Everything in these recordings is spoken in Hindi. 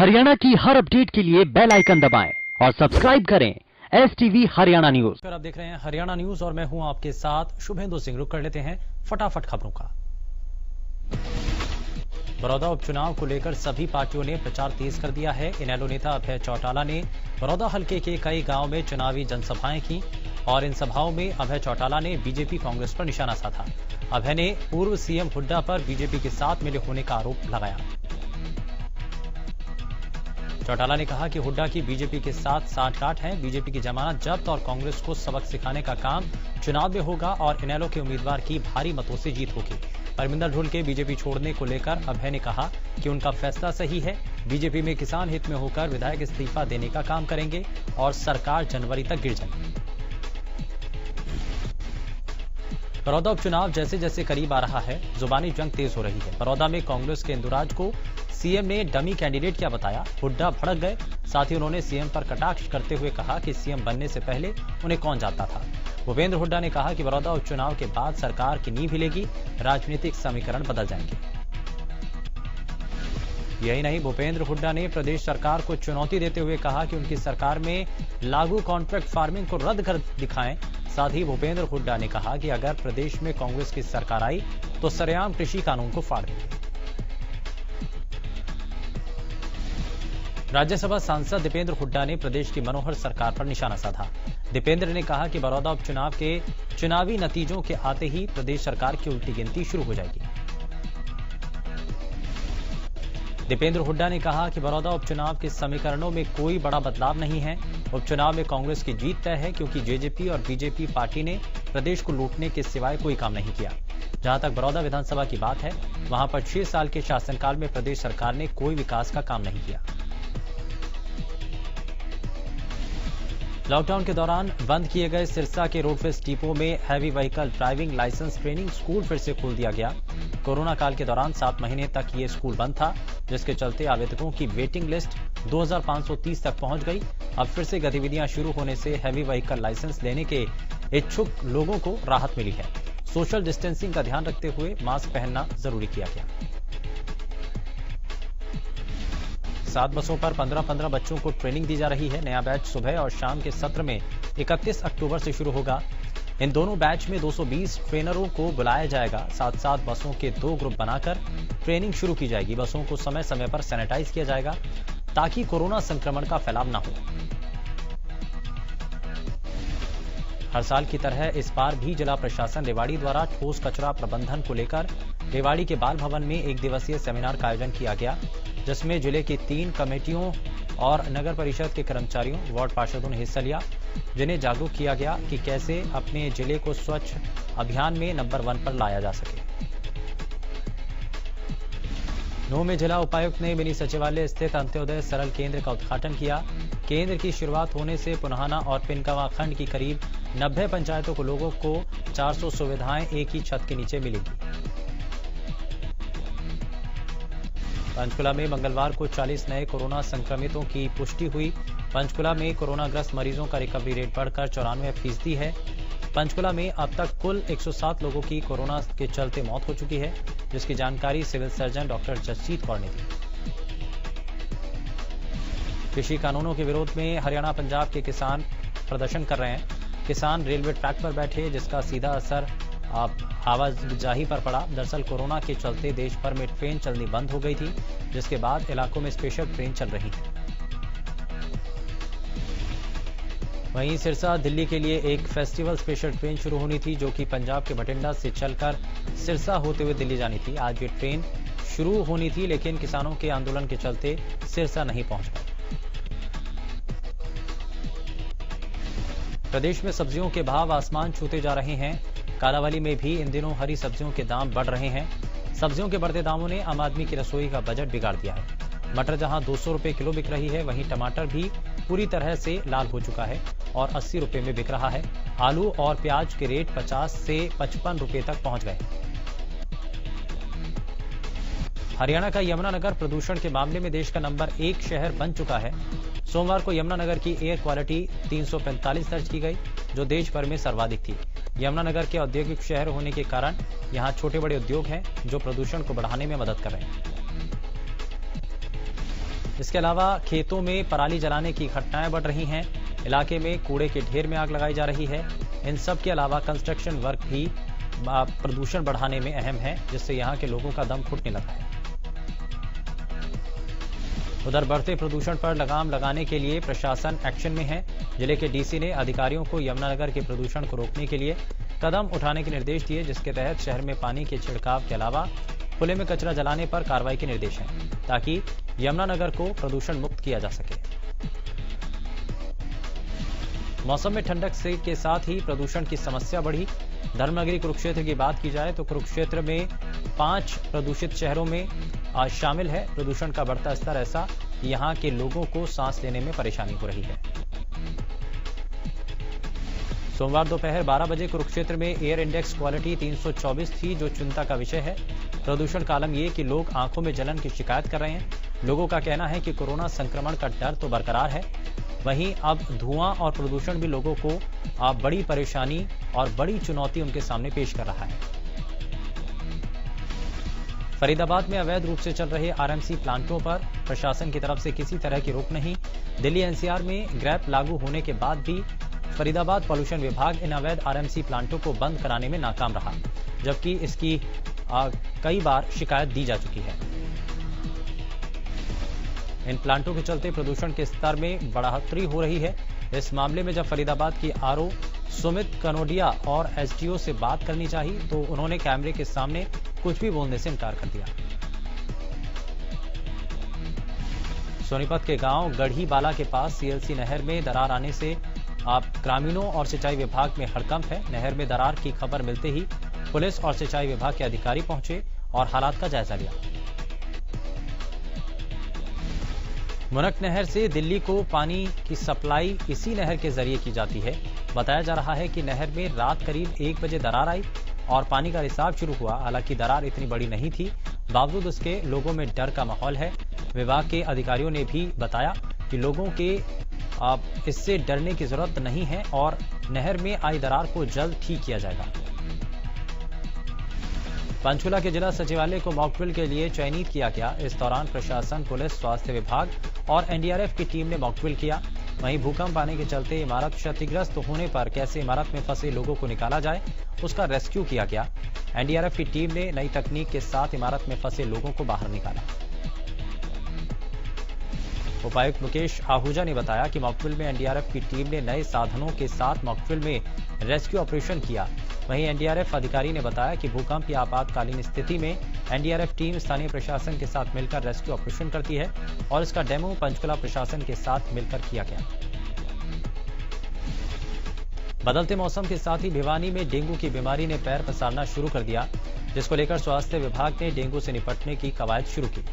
हरियाणा की हर अपडेट के लिए बेल आइकन दबाएं और सब्सक्राइब करें STV हरियाणा न्यूज। आप देख रहे हैं हरियाणा न्यूज और मैं हूं आपके साथ शुभेंदु सिंह। रुक कर लेते हैं फटाफट खबरों का। बड़ौदा उपचुनाव को लेकर सभी पार्टियों ने प्रचार तेज कर दिया है। इनेलो नेता अभय चौटाला ने बड़ौदा हलके के कई गांव में चुनावी जनसभाएं की और इन सभाओं में अभय चौटाला ने बीजेपी कांग्रेस पर निशाना साधा। अभय ने पूर्व सीएम हुड्डा पर बीजेपी के साथ मिले होने का आरोप लगाया। चौटाला ने कहा कि हुड्डा की बीजेपी के साथ साठगांठ है। बीजेपी की जमानत जब्त और कांग्रेस को सबक सिखाने का काम चुनाव में होगा और इनेलो के उम्मीदवार की भारी मतों से जीत होगी। परमिंदर ढुल के बीजेपी छोड़ने को लेकर अभय ने कहा कि उनका फैसला सही है। बीजेपी में किसान हित में होकर विधायक इस्तीफा देने का काम करेंगे और सरकार जनवरी तक गिर जाएगी। बड़ौदा उपचुनाव जैसे जैसे करीब आ रहा है, जुबानी जंग तेज हो रही है। बड़ौदा में कांग्रेस के इंदुराज को सीएम ने डमी कैंडिडेट क्या बताया, हुड्डा भड़क गए। साथ ही उन्होंने सीएम पर कटाक्ष करते हुए कहा कि सीएम बनने से पहले उन्हें कौन जानता था। भूपेंद्र हुड्डा ने कहा कि बड़ौदा उपचुनाव के बाद सरकार की नींव हिलेगी, राजनीतिक समीकरण बदल जाएंगे। यही नहीं, भूपेंद्र हुड्डा ने प्रदेश सरकार को चुनौती देते हुए कहा कि उनकी सरकार में लागू कॉन्ट्रैक्ट फार्मिंग को रद्द कर दिखाएं। साथ ही भूपेंद्र हुड्डा ने कहा कि अगर प्रदेश में कांग्रेस की सरकार आई तो सरेआम कृषि कानून को फाड़ देंगे। राज्यसभा सांसद दीपेंद्र हुड्डा ने प्रदेश की मनोहर सरकार पर निशाना साधा। दीपेंद्र ने कहा कि बड़ौदा उपचुनाव के चुनावी नतीजों के आते ही प्रदेश सरकार की उल्टी गिनती शुरू हो जाएगी। दीपेंद्र हुड्डा ने कहा कि बड़ौदा उपचुनाव के समीकरणों में कोई बड़ा बदलाव नहीं है। उपचुनाव में कांग्रेस की जीत तय है क्योंकि जेजेपी और बीजेपी पार्टी ने प्रदेश को लूटने के सिवाय कोई काम नहीं किया। जहां तक बड़ौदा विधानसभा की बात है, वहां पर 6 साल के शासनकाल में प्रदेश सरकार ने कोई विकास का काम नहीं किया। लॉकडाउन के दौरान बंद किए गए सिरसा के रोडवेज डिपो में heavy vehicle driving licence training school फिर से खोल दिया गया। कोरोना काल के दौरान 7 महीने तक ये स्कूल बंद था, जिसके चलते आवेदकों की वेटिंग लिस्ट 2530 तक पहुंच गई। अब फिर से गतिविधियां शुरू होने से हैवी व्हीकल लाइसेंस लेने के इच्छुक लोगों को राहत मिली है। सोशल डिस्टेंसिंग का ध्यान रखते हुए मास्क पहनना जरूरी किया गया। 7 बसों पर 15-15 बच्चों को ट्रेनिंग दी जा रही है। नया बैच सुबह और शाम के सत्र में 31 अक्टूबर से शुरू होगा। इन दोनों बैच में 220 ट्रेनरों को बुलाया जाएगा। 7-7 बसों के 2 ग्रुप बनाकर ट्रेनिंग शुरू की जाएगी। बसों को समय समय पर सैनिटाइज किया जाएगा ताकि कोरोना संक्रमण का फैलाव न हो। हर साल की तरह इस बार भी जिला प्रशासन रेवाड़ी द्वारा ठोस कचरा प्रबंधन को लेकर रेवाड़ी के बाल भवन में 1 दिवसीय सेमिनार का आयोजन किया गया, जिसमें जिले की 3 कमेटियों और नगर परिषद के कर्मचारियों, वार्ड पार्षदों ने हिस्सा लिया, जिन्हें जागरूक किया गया कि कैसे अपने जिले को स्वच्छ अभियान में नंबर 1 पर लाया जा सके। नूंह में जिला उपायुक्त ने मिनी सचिवालय स्थित अंत्योदय सरल केंद्र का उद्घाटन किया। केंद्र की शुरुआत होने से पुनाहाना और पिनकवा खंड की करीब 90 पंचायतों को लोगों को 400 सुविधाएं एक ही छत के नीचे मिलेंगी। पंचकुला में मंगलवार को 40 नए कोरोना संक्रमितों की पुष्टि हुई। पंचकुला में कोरोनाग्रस्त मरीजों का रिकवरी रेट बढ़कर 94% है। पंचकुला में अब तक कुल 107 लोगों की कोरोना के चलते मौत हो चुकी है, जिसकी जानकारी civil surgeon doctor Jasjeet Kaur ने दी। कृषि कानूनों के विरोध में हरियाणा पंजाब के किसान प्रदर्शन कर रहे हैं। किसान रेलवे ट्रैक पर बैठे, जिसका सीधा असर आवाजाही पर पड़ा। दरअसल कोरोना के चलते देश भर में ट्रेन चलनी बंद हो गई थी, जिसके बाद इलाकों में स्पेशल ट्रेन चल रही है। वहीं सिरसा दिल्ली के लिए एक फेस्टिवल स्पेशल ट्रेन शुरू होनी थी, जो कि पंजाब के बठिंडा से चलकर सिरसा होते हुए दिल्ली जानी थी। आज ये ट्रेन शुरू होनी थी, लेकिन किसानों के आंदोलन के चलते सिरसा नहीं पहुंच पाई। प्रदेश में सब्जियों के भाव आसमान छूते जा रहे हैं। कालावाली में भी इन दिनों हरी सब्जियों के दाम बढ़ रहे हैं। सब्जियों के बढ़ते दामों ने आम आदमी की रसोई का बजट बिगाड़ दिया है। मटर जहां 200 रुपए किलो बिक रही है, वहीं टमाटर भी पूरी तरह से लाल हो चुका है और 80 रुपए में बिक रहा है। आलू और प्याज के रेट 50 से 55 रुपए तक पहुंच गए। हरियाणा का यमुनानगर प्रदूषण के मामले में देश का नंबर 1 शहर बन चुका है। सोमवार को यमुनानगर की एयर क्वालिटी 345 दर्ज की गई, जो देश भर में सर्वाधिक थी। यमुनानगर के औद्योगिक शहर होने के कारण यहां छोटे बड़े उद्योग हैं जो प्रदूषण को बढ़ाने में मदद कर रहे हैं। इसके अलावा खेतों में पराली जलाने की घटनाएं बढ़ रही हैं। इलाके में कूड़े के ढेर में आग लगाई जा रही है। इन सब के अलावा कंस्ट्रक्शन वर्क भी प्रदूषण बढ़ाने में अहम है, जिससे यहां के लोगों का दम घुटने लगा है। उधर बढ़ते प्रदूषण पर लगाम लगाने के लिए प्रशासन एक्शन में है। जिले के डीसी ने अधिकारियों को यमुनानगर के प्रदूषण को रोकने के लिए कदम उठाने के निर्देश दिए, जिसके तहत शहर में पानी के छिड़काव के अलावा खुले में कचरा जलाने पर कार्रवाई के निर्देश हैं, ताकि यमुनानगर को प्रदूषण मुक्त किया जा सके। मौसम में ठंडक से के साथ ही प्रदूषण की समस्या बढ़ी। धर्मनगरी कुरुक्षेत्र की बात की जाए तो कुरुक्षेत्र में 5 प्रदूषित शहरों में शामिल है। प्रदूषण का बढ़ता स्तर ऐसा कि यहां के लोगों को सांस लेने में परेशानी हो रही है। सोमवार दोपहर 12 बजे कुरुक्षेत्र में एयर इंडेक्स क्वालिटी 324 थी, जो चिंता का विषय है। प्रदूषण का आलम यह कि लोग आंखों में जलन की शिकायत कर रहे हैं। लोगों का कहना है कि कोरोना संक्रमण का डर तो बरकरार है, वहीं अब धुआं और प्रदूषण भी लोगों को बड़ी परेशानी और बड़ी चुनौती उनके सामने पेश कर रहा है। फरीदाबाद में अवैध रूप से चल रहे आरएमसी प्लांटों पर प्रशासन की तरफ से किसी तरह की रोक नहीं। दिल्ली एनसीआर में ग्रैप लागू होने के बाद भी फरीदाबाद पॉल्यूशन विभाग इन अवैध आरएमसी प्लांटों को बंद कराने में नाकाम रहा, जबकि इसकी कई बार शिकायत दी जा चुकी है। इन प्लांटों के चलते प्रदूषण के स्तर में बढ़ोतरी हो रही है। इस मामले में जब फरीदाबाद की आरओ सुमित कनोडिया और एसडीओ से बात करनी चाहिए तो उन्होंने कैमरे के सामने कुछ भी बोलने से इनकार कर दिया। सोनीपत के गांव गढ़ीबाला के पास सीएलसी नहर में दरार आने से ग्रामीणों और सिंचाई विभाग में हड़कंप है। नहर में दरार की खबर मिलते ही पुलिस और सिंचाई विभाग के अधिकारी पहुंचे और हालात का जायजा लिया। मुनक नहर से दिल्ली को पानी की सप्लाई इसी नहर के जरिए की जाती है। बताया जा रहा है कि नहर में रात करीब 1 बजे दरार आई और पानी का रिसाव शुरू हुआ। हालांकि दरार इतनी बड़ी नहीं थी, बावजूद उसके लोगों में डर का माहौल है। विभाग के अधिकारियों ने भी बताया कि लोगों के इससे डरने की जरूरत नहीं है और नहर में आई दरार को जल्द ठीक किया जाएगा। पंचकुला के जिला सचिवालय को मॉकड्रिल के लिए चयनित किया गया। इस दौरान प्रशासन, पुलिस, स्वास्थ्य विभाग और एनडीआरएफ की टीम ने मॉकड्रिल किया। वहीं भूकंप आने के चलते इमारत क्षतिग्रस्त होने पर कैसे इमारत में फंसे लोगों को निकाला जाए, उसका रेस्क्यू किया गया। एनडीआरएफ की टीम ने नई तकनीक के साथ इमारत में फंसे लोगों को बाहर निकाला। उपायुक्त मुकेश आहूजा ने बताया कि मॉकड्रिल में एनडीआरएफ की टीम ने नए साधनों के साथ मॉकड्रिल में रेस्क्यू ऑपरेशन किया। वहीं एनडीआरएफ अधिकारी ने बताया कि भूकंप या आपातकालीन स्थिति में एनडीआरएफ टीम स्थानीय प्रशासन के साथ मिलकर रेस्क्यू ऑपरेशन करती है और इसका डेमो पंचकुला प्रशासन के साथ मिलकर किया गया। बदलते मौसम के साथ ही भिवानी में डेंगू की बीमारी ने पैर पसारना शुरू कर दिया, जिसको लेकर स्वास्थ्य विभाग ने डेंगू से निपटने की कवायद शुरू की।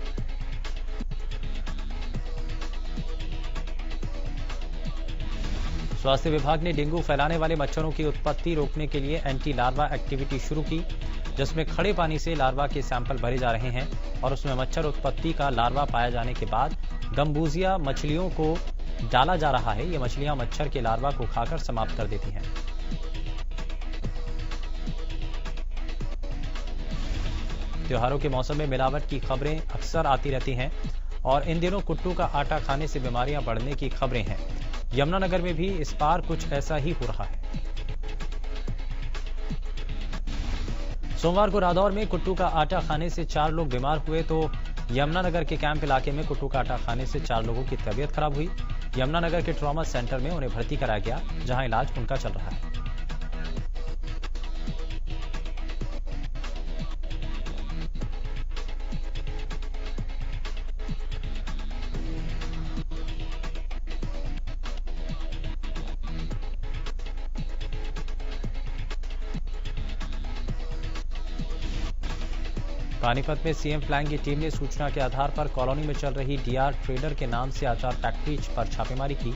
स्वास्थ्य विभाग ने डेंगू फैलाने वाले मच्छरों की उत्पत्ति रोकने के लिए एंटी लार्वा एक्टिविटी शुरू की, जिसमें खड़े पानी से लार्वा के सैंपल भरे जा रहे हैं और उसमें मच्छर उत्पत्ति का लार्वा पाया जाने के बाद गंबूजिया मछलियों को डाला जा रहा है। ये मछलियां मच्छर के लार्वा को खाकर समाप्त कर देती हैं। त्योहारों के मौसम में मिलावट की खबरें अक्सर आती रहती हैं और इन दिनों कुट्टू का आटा खाने से बीमारियां बढ़ने की खबरें हैं। यमुनानगर में भी इस बार कुछ ऐसा ही हो रहा है। सोमवार को रादौर में कुट्टू का आटा खाने से 4 लोग बीमार हुए तो यमुनानगर के कैंप इलाके में कुट्टू का आटा खाने से 4 लोगों की तबीयत खराब हुई। यमुनानगर के ट्रॉमा सेंटर में उन्हें भर्ती कराया गया, जहां इलाज उनका चल रहा है। पानीपत में सीएम फ्लैंग की टीम ने सूचना के आधार पर कॉलोनी में चल रही डीआर ट्रेडर के नाम से अचार फैक्ट्री पर छापेमारी की।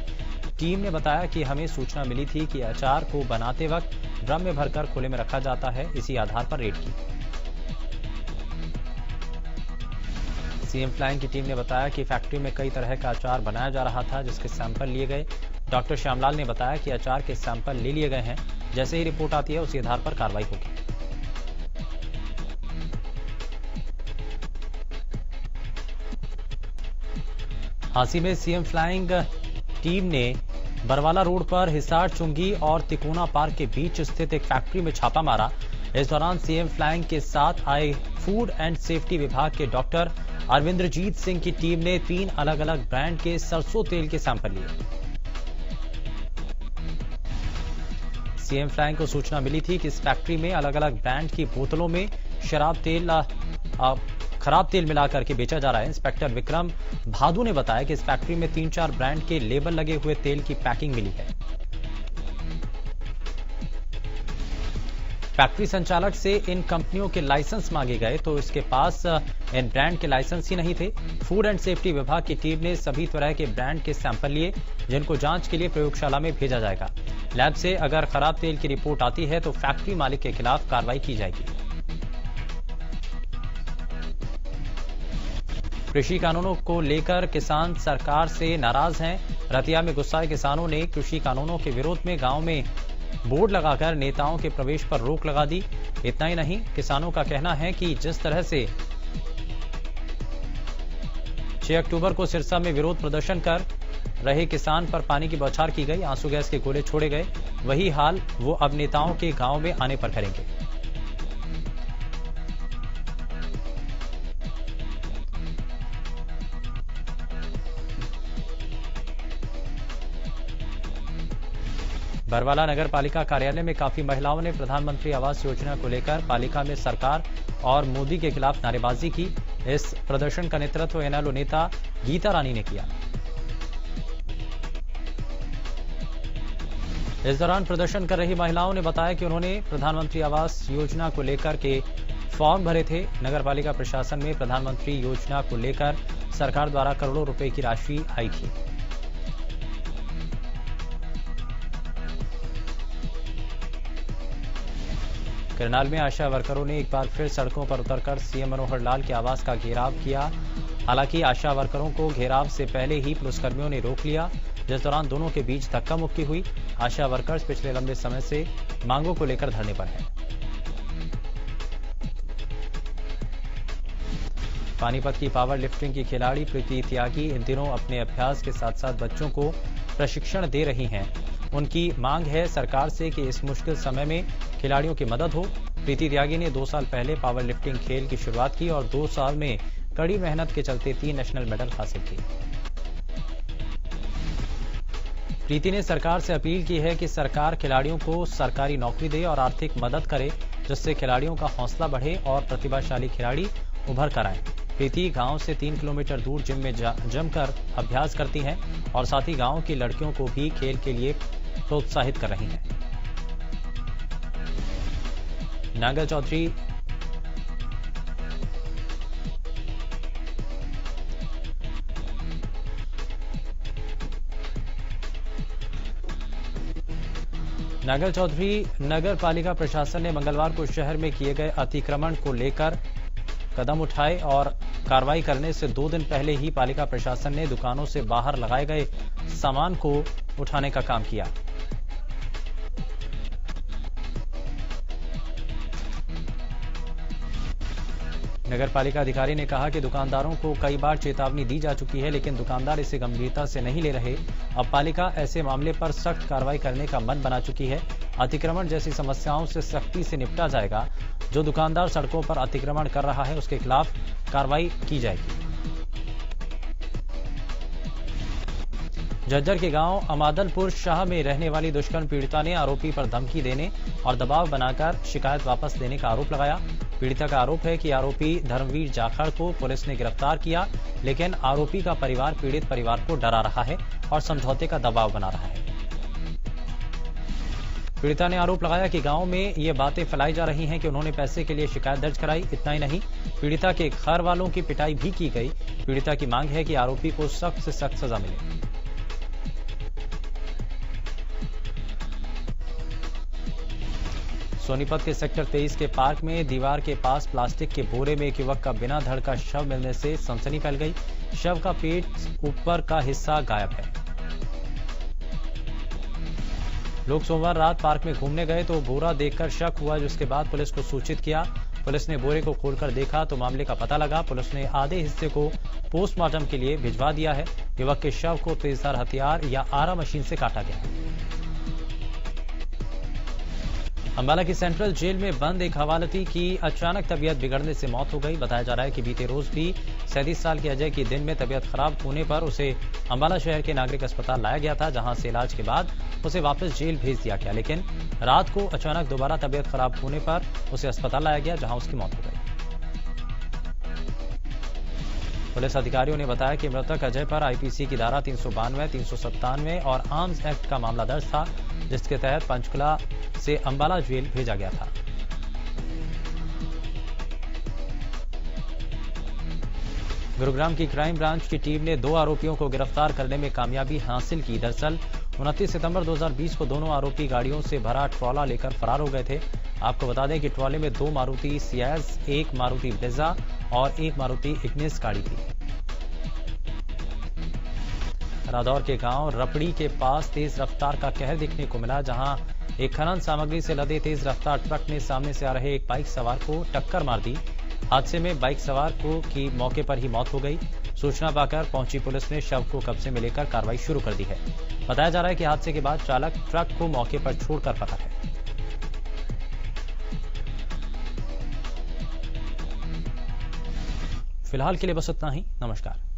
टीम ने बताया कि हमें सूचना मिली थी कि अचार को बनाते वक्त ड्रम में भरकर खुले में रखा जाता है। इसी आधार पर रेड की। सीएम फ्लैंग की टीम ने बताया कि फैक्ट्री में कई तरह का अचार बनाया जा रहा था, जिसके सैंपल लिए गए। डॉक्टर श्यामलाल ने बताया कि अचार के सैंपल ले लिए गए हैं। जैसे ही रिपोर्ट आती है उसी आधार पर कार्रवाई होगी। हांसी में सीएम फ्लाइंग टीम ने बरवाला रोड पर हिसार चुंगी और तिकोना पार्क के बीच स्थित एक फैक्ट्री में छापा मारा। इस दौरान सीएम फ्लाइंग के साथ आए फूड एंड सेफ्टी विभाग के डॉक्टर अरविंदरजीत सिंह की टीम ने 3 अलग अलग ब्रांड के सरसों तेल के सैंपल लिए। सीएम फ्लाइंग को सूचना मिली थी कि इस फैक्ट्री में अलग अलग ब्रांड की बोतलों में खराब तेल मिलाकर के बेचा जा रहा है। इंस्पेक्टर विक्रम भादु ने बताया कि इस फैक्ट्री में 3-4 ब्रांड के लेबल लगे हुए तेल की पैकिंग मिली है। फैक्ट्री संचालक से इन कंपनियों के लाइसेंस मांगे गए तो इसके पास इन ब्रांड के लाइसेंस ही नहीं थे। फूड एंड सेफ्टी विभाग की टीम ने सभी तरह के ब्रांड के सैंपल लिए, जिनको जांच के लिए प्रयोगशाला में भेजा जाएगा। लैब से अगर खराब तेल की रिपोर्ट आती है तो फैक्ट्री मालिक के खिलाफ कार्रवाई की जाएगी। कृषि कानूनों को लेकर किसान सरकार से नाराज हैं। रतिया में गुस्साए किसानों ने कृषि कानूनों के विरोध में गांव में बोर्ड लगाकर नेताओं के प्रवेश पर रोक लगा दी। इतना ही नहीं, किसानों का कहना है कि जिस तरह से 6 अक्टूबर को सिरसा में विरोध प्रदर्शन कर रहे किसान पर पानी की बौछार की गई, आंसू गैस के गोले छोड़े गए, वही हाल वो अब नेताओं के गांव में आने पर करेंगे। बरवाला नगर पालिका कार्यालय में काफी महिलाओं ने प्रधानमंत्री आवास योजना को लेकर पालिका में सरकार और मोदी के खिलाफ नारेबाजी की। इस प्रदर्शन का नेतृत्व इनेलो नेता गीता रानी ने किया। इस दौरान प्रदर्शन कर रही महिलाओं ने बताया कि उन्होंने प्रधानमंत्री आवास योजना को लेकर के फॉर्म भरे थे। नगर पालिका प्रशासन में प्रधानमंत्री योजना को लेकर सरकार द्वारा करोड़ों रुपए की राशि आई थी। करनाल में आशा वर्करों ने एक बार फिर सड़कों पर उतरकर सीएम मनोहर लाल के आवास का घेराव किया। हालांकि आशा वर्करों को घेराव से पहले ही पुलिसकर्मियों ने रोक लिया, जिस दौरान दोनों के बीच धक्का मुक्की हुई। आशा वर्कर्स पिछले लंबे समय से मांगों को लेकर धरने पर हैं। पानीपत की पावर लिफ्टिंग की खिलाड़ी प्रीति त्यागी इन दिनों अपने अभ्यास के साथ साथ बच्चों को प्रशिक्षण दे रही हैं। उनकी मांग है सरकार से कि इस मुश्किल समय में खिलाड़ियों की मदद हो। प्रीति त्यागी ने 2 साल पहले पावर लिफ्टिंग खेल की शुरुआत की और 2 साल में कड़ी मेहनत के चलते 3 नेशनल मेडल हासिल किए। प्रीति ने सरकार से अपील की है कि सरकार खिलाड़ियों को सरकारी नौकरी दे और आर्थिक मदद करे, जिससे खिलाड़ियों का हौसला बढ़े और प्रतिभाशाली खिलाड़ी उभर कर आए। प्रीति गांव से 3 किलोमीटर दूर जिम में जमकर अभ्यास करती हैं और साथ ही गांव की लड़कियों को भी खेल के लिए प्रोत्साहित कर रही हैं। नांगल चौधरी नगर पालिका प्रशासन ने मंगलवार को शहर में किए गए अतिक्रमण को लेकर कदम उठाए और कार्रवाई करने से 2 दिन पहले ही पालिका प्रशासन ने दुकानों से बाहर लगाए गए सामान को उठाने का काम किया। नगर पालिका अधिकारी ने कहा कि दुकानदारों को कई बार चेतावनी दी जा चुकी है, लेकिन दुकानदार इसे गंभीरता से नहीं ले रहे। अब पालिका ऐसे मामले पर सख्त कार्रवाई करने का मन बना चुकी है। अतिक्रमण जैसी समस्याओं से सख्ती से निपटा जाएगा। जो दुकानदार सड़कों पर अतिक्रमण कर रहा है उसके खिलाफ कार्रवाई की जाएगी। झज्जर के गांव अमादलपुर शाह में रहने वाली दुष्कर्म पीड़िता ने आरोपी पर धमकी देने और दबाव बनाकर शिकायत वापस लेने का आरोप लगाया। पीड़िता का आरोप है कि आरोपी धर्मवीर जाखड़ को पुलिस ने गिरफ्तार किया, लेकिन आरोपी का परिवार पीड़ित परिवार को डरा रहा है और समझौते का दबाव बना रहा है। पीड़िता ने आरोप लगाया कि गांव में ये बातें फैलाई जा रही हैं कि उन्होंने पैसे के लिए शिकायत दर्ज कराई। इतना ही नहीं, पीड़िता के घर वालों की पिटाई भी की गई। पीड़िता की मांग है कि आरोपी को सख्त से सख्त सजा मिले। सोनीपत के सेक्टर 23 के पार्क में दीवार के पास प्लास्टिक के बोरे में एक युवक का बिना धड़ का शव मिलने से सनसनी फैल गई। शव का पेट ऊपर का हिस्सा गायब है। लोग सोमवार रात पार्क में घूमने गए तो बोरा देखकर शक हुआ, जिसके बाद पुलिस को सूचित किया। पुलिस ने बोरे को खोलकर देखा तो मामले का पता लगा। पुलिस ने आधे हिस्से को पोस्टमार्टम के लिए भिजवा दिया है। युवक के शव को तेजधार हथियार या आरा मशीन से काटा गया। अंबाला की सेंट्रल जेल में बंद एक हवालाती की अचानक तबीयत बिगड़ने से मौत हो गई। बताया जा रहा है कि बीते रोज भी 37 साल के अजय की दिन में तबीयत खराब होने पर उसे अंबाला शहर के नागरिक अस्पताल लाया गया था, जहां से इलाज के बाद उसे वापस जेल भेज दिया गया। लेकिन रात को अचानक दोबारा तबीयत खराब होने पर उसे अस्पताल लाया गया, जहां उसकी मौत हो गई। पुलिस अधिकारियों ने बताया कि मृतक अजय पर आईपीसी की धारा 392, 397 और आर्म्स एक्ट का मामला दर्ज था, जिसके तहत पंचकुला से अंबाला जेल भेजा गया था। गुरुग्राम की क्राइम ब्रांच की टीम ने 2 आरोपियों को गिरफ्तार करने में कामयाबी हासिल की। दरअसल 29 सितंबर 2020 को दोनों आरोपी गाड़ियों से भरा ट्रॉला लेकर फरार हो गए थे। आपको बता दें कि ट्रॉले में 2 मारुति सियाज, 1 मारुति ब्रेजा और 1 मारुति इग्निस गाड़ी थी। रादौर के गांव रपड़ी के पास तेज रफ्तार का कहर देखने को मिला, जहां एक खनन सामग्री से लदे तेज रफ्तार ट्रक ने सामने से आ रहे एक बाइक सवार को टक्कर मार दी। हादसे में बाइक सवार की मौके पर ही मौत हो गई। सूचना पाकर पहुंची पुलिस ने शव को कब्जे में लेकर कार्रवाई शुरू कर दी है। बताया जा रहा है कि हादसे के बाद चालक ट्रक को मौके पर छोड़कर फरार है। फिलहाल के लिए बस इतना ही। नमस्कार।